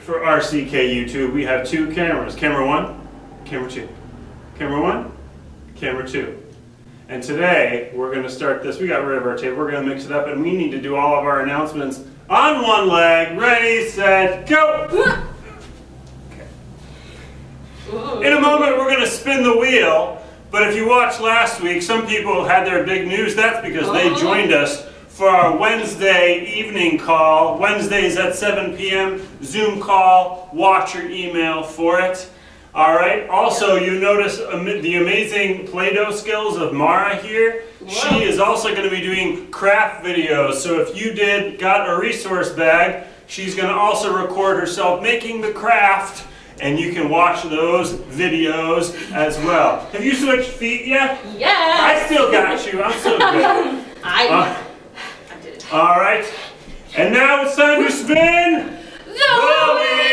for RCK YouTube, we have two cameras. Camera 1, camera 2. Camera 1, camera 2. And today, we're going to start this. We got rid of our tape. We're going to mix it up, and we need to do all of our announcements on one leg. Ready, set, go! Okay. In a moment, we're going to spin the wheel. But if you watched last week, some people had their big news. That's because they joined us for our Wednesday evening call. Wednesdays at 7 p.m. Zoom call. Watch your email for it. All right. Also, you notice the amazing Play-Doh skills of Mara here. Whoa. She is also going to be doing craft videos. So if you got a resource bag, she's going to also record herself making the craft, and you can watch those videos as well. Have you switched feet yet? Yes. I still got you. I'm so good. I did. All right. And now it's time to spin the wheel.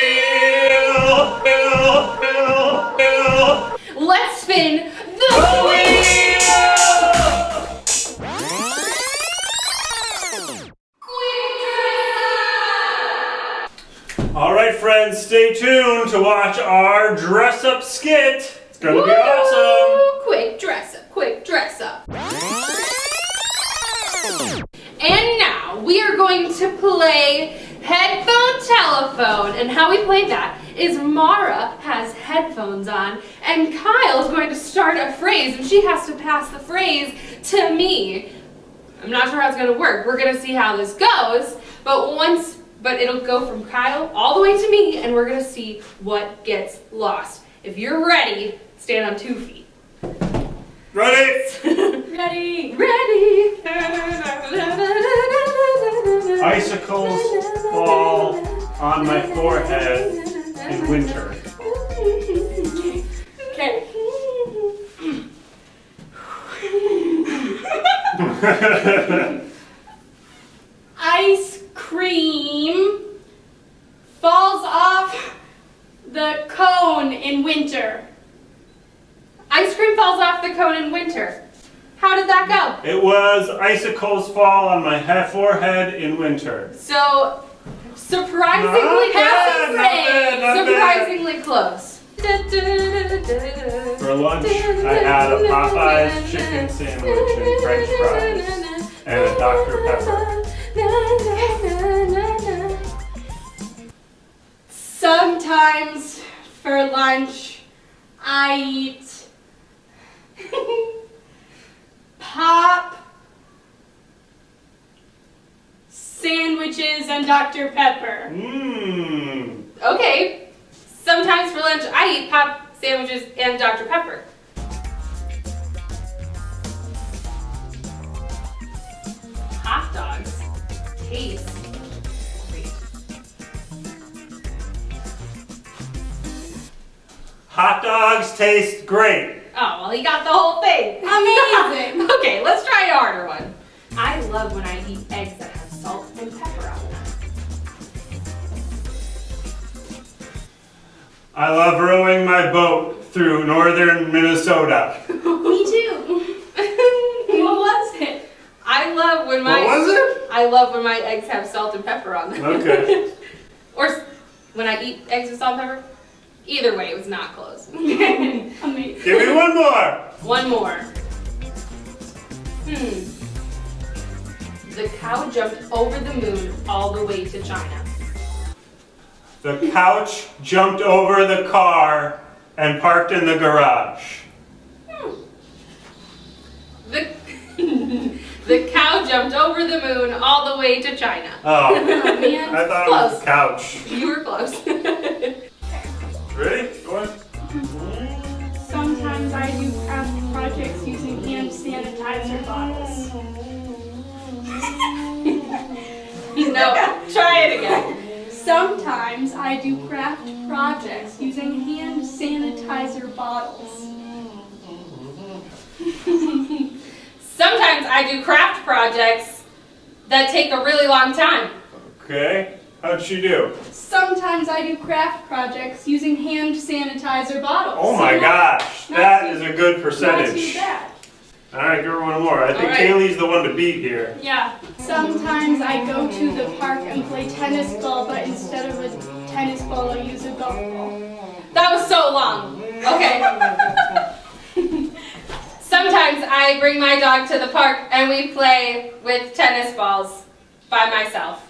Let's spin the wheel. All right, friends, stay tuned to watch our dress-up skit. It's going to be awesome. Quick dress up, quick dress up. And now we are going to play headphone telephone. And how we play that is Mara has headphones on, and Kyle is going to start a phrase, and she has to pass the phrase to me. I'm not sure how it's going to work. We're going to see how this goes, but it'll go from Kyle all the way to me, and we're going to see what gets lost. If you're ready, stand on 2 feet. Ready? Ready. Ready. Icicles fall on my forehead in winter. Okay. Ice cream falls off the cone in winter. Ice cream falls off the cone in winter. How did that go? It was icicles fall on my forehead in winter. So, surprisingly close. For lunch, I had a Popeyes chicken sandwich and French fries and a Dr. Pepper. Sometimes for lunch, I eat pop sandwiches and Dr. Pepper. Mmm. Okay. Sometimes for lunch, I eat pop sandwiches and Dr. Pepper. Hot dogs taste great. Hot dogs taste great. Oh, well, he got the whole thing. Amazing. Okay, let's try a harder one. I love when I eat eggs that have salt and pepper on them. I love rowing my boat through northern Minnesota. Me too. What was it? I love when my eggs have salt and pepper on them. Okay. Or when I eat eggs with salt and pepper. Either way, it was not close. Amazing. Give me one more. One more. The cow jumped over the moon all the way to China. The couch jumped over the car and parked in the garage. The cow jumped over the moon all the way to China. Oh, man. I thought Close. it was a couch. You were close. Ready? Go on. Sometimes I do craft projects using hand sanitizer bottles. No, try it again. Sometimes I do craft projects using hand sanitizer bottles. Sometimes I do craft projects that take a really long time. Okay. How'd she do? Sometimes I do craft projects using hand sanitizer bottles. Oh my gosh. That is a good Not percentage. too bad. All right, give her one more. I think right. Kaylee's the one to beat here. Yeah. Sometimes I go to the park and play tennis ball, but instead of a tennis ball or use a golf ball. That was so long. Okay. Sometimes I bring my dog to the park and we play with tennis balls by myself.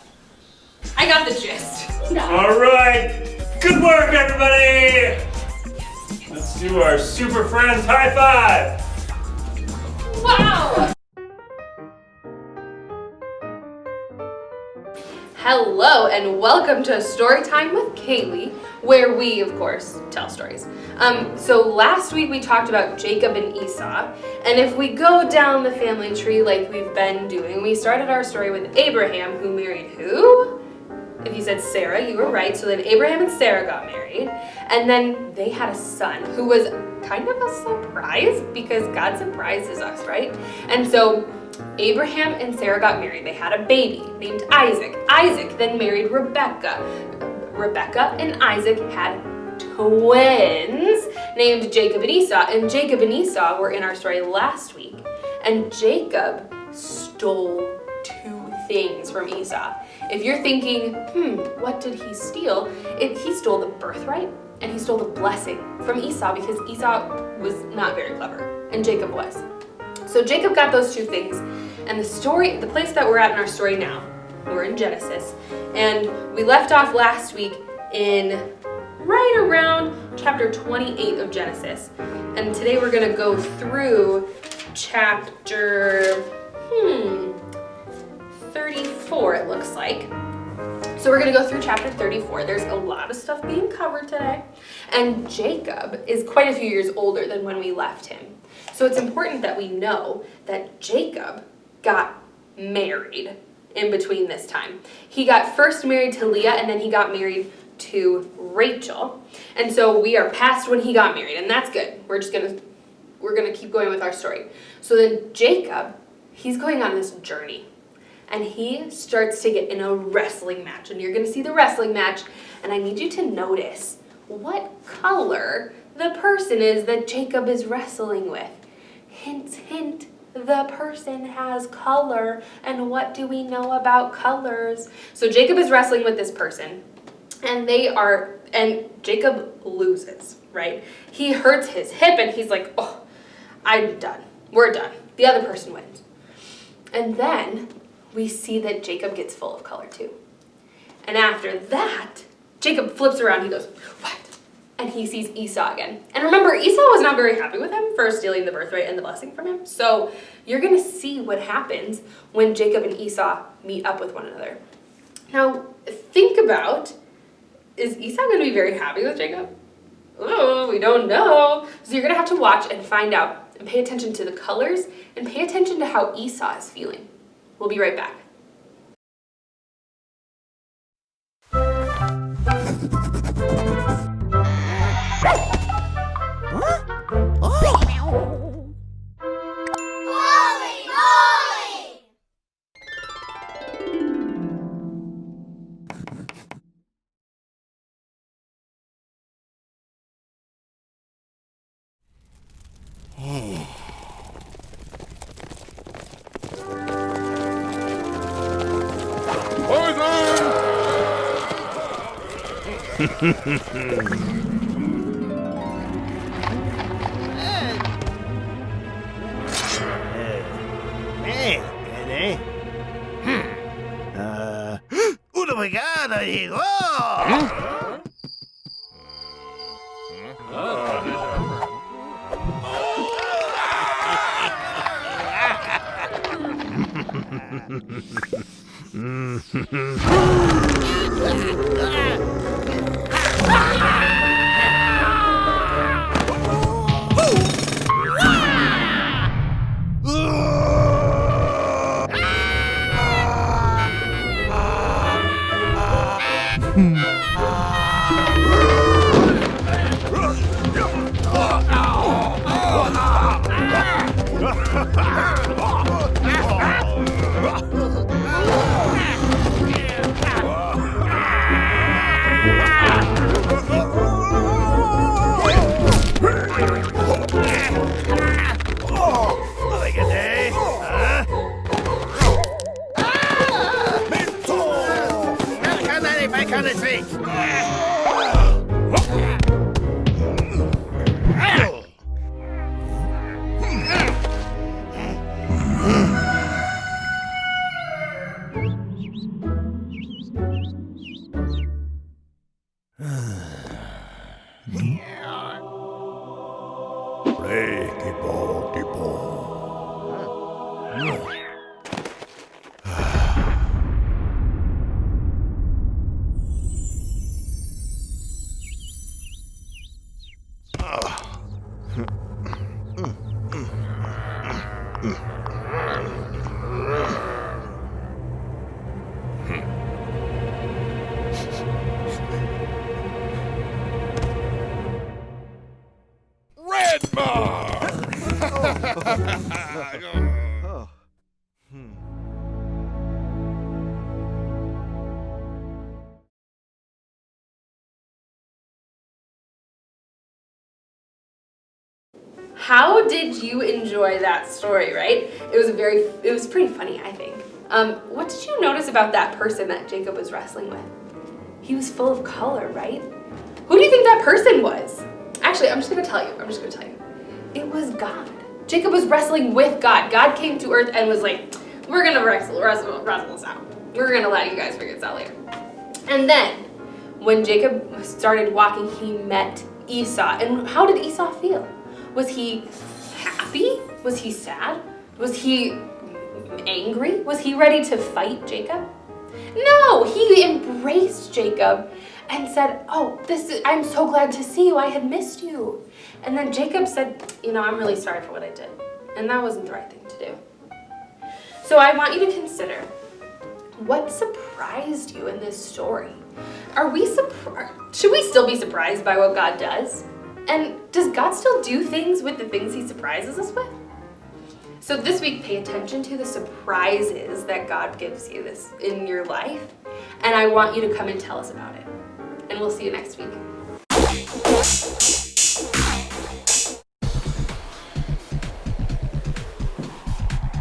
I got the gist. All right. Good work, everybody. Let's do our Super Friends high five. Wow! Hello and welcome to Storytime with Kaylee, where we, of course, tell stories. So last week we talked about Jacob and Esau, and if we go down the family tree like we've been doing, we started our story with Abraham, who married who? If you said Sarah, you were right. So then Abraham and Sarah got married, and then they had a son who was kind of a surprise because God surprises us, right? And so Abraham and Sarah got married. They had a baby named Isaac. Isaac then married Rebecca. Rebecca and Isaac had twins named Jacob and Esau. And Jacob and Esau were in our story last week. And Jacob stole two things from Esau. If you're thinking, what did he steal? He stole the birthright and he stole the blessing from Esau because Esau was not very clever and Jacob was. So Jacob got those two things, and the place that we're at in our story now, we're in Genesis, and we left off last week in right around chapter 28 of Genesis. And today we're gonna go through chapter 34, it looks like. So we're gonna go through chapter 34. There's a lot of stuff being covered today. And Jacob is quite a few years older than when we left him. So it's important that we know that Jacob got married in between this time. He got first married to Leah and then he got married to Rachel. And so we are past when he got married, and that's good. We're gonna keep going with our story. So then Jacob, he's going on this journey. And he starts to get in a wrestling match. And you're going to see the wrestling match. And I need you to notice what color the person is that Jacob is wrestling with. Hint, hint, the person has color. And what do we know about colors? So Jacob is wrestling with this person. And Jacob loses, right? He hurts his hip and he's like, oh, I'm done. We're done. The other person wins. And then we see that Jacob gets full of color too. And after that, Jacob flips around, he goes, what? And he sees Esau again. And remember, Esau was not very happy with him for stealing the birthright and the blessing from him. So you're gonna see what happens when Jacob and Esau meet up with one another. Now, think about, is Esau gonna be very happy with Jacob? Oh, we don't know. So you're gonna have to watch and find out and pay attention to the colors and pay attention to how Esau is feeling. We'll be right back. Una vegada llegó. Moly, tipo. Red mark! How did you enjoy that story, right? It was pretty funny, I think. What did you notice about that person that Jacob was wrestling with? He was full of color, right? Who do you think that person was? Actually, I'm just gonna tell you. It was God. Jacob was wrestling with God. God came to earth and was like, we're gonna wrestle this out. We're gonna let you guys figure this out later. And then, when Jacob started walking, he met Esau. And how did Esau feel? Was he happy? Was he sad? Was he angry? Was he ready to fight Jacob? No, he embraced Jacob and said, I'm so glad to see you. I had missed you. And then Jacob said, I'm really sorry for what I did. And that wasn't the right thing to do. So I want you to consider, what surprised you in this story? Should we still be surprised by what God does? And does God still do things with the things he surprises us with? So this week, pay attention to the surprises that God gives you in your life. And I want you to come and tell us about it. And we'll see you next week.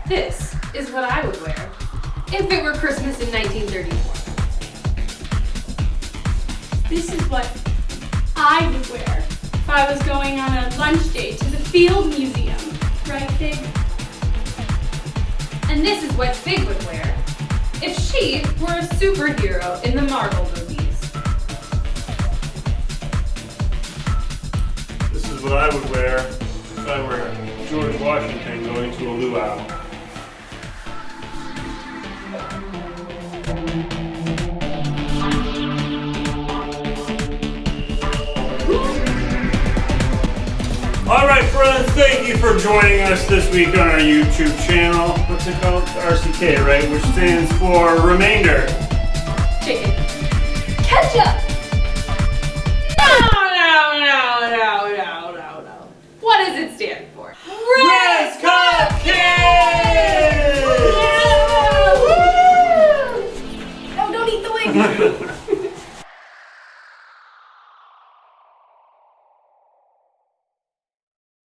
This is what I would wear if it were Christmas in 1934. This is what I would wear if I was going on a lunch date to the Field Museum. Right, Fig? And this is what Fig would wear if she were a superhero in the Marvel movies. This is what I would wear if I were George Washington going to a luau. All right, friends, thank you for joining us this week on our YouTube channel. What's it called? RCK, right? Which stands for Remainder. Chicken. Ketchup! No. What does it stand for?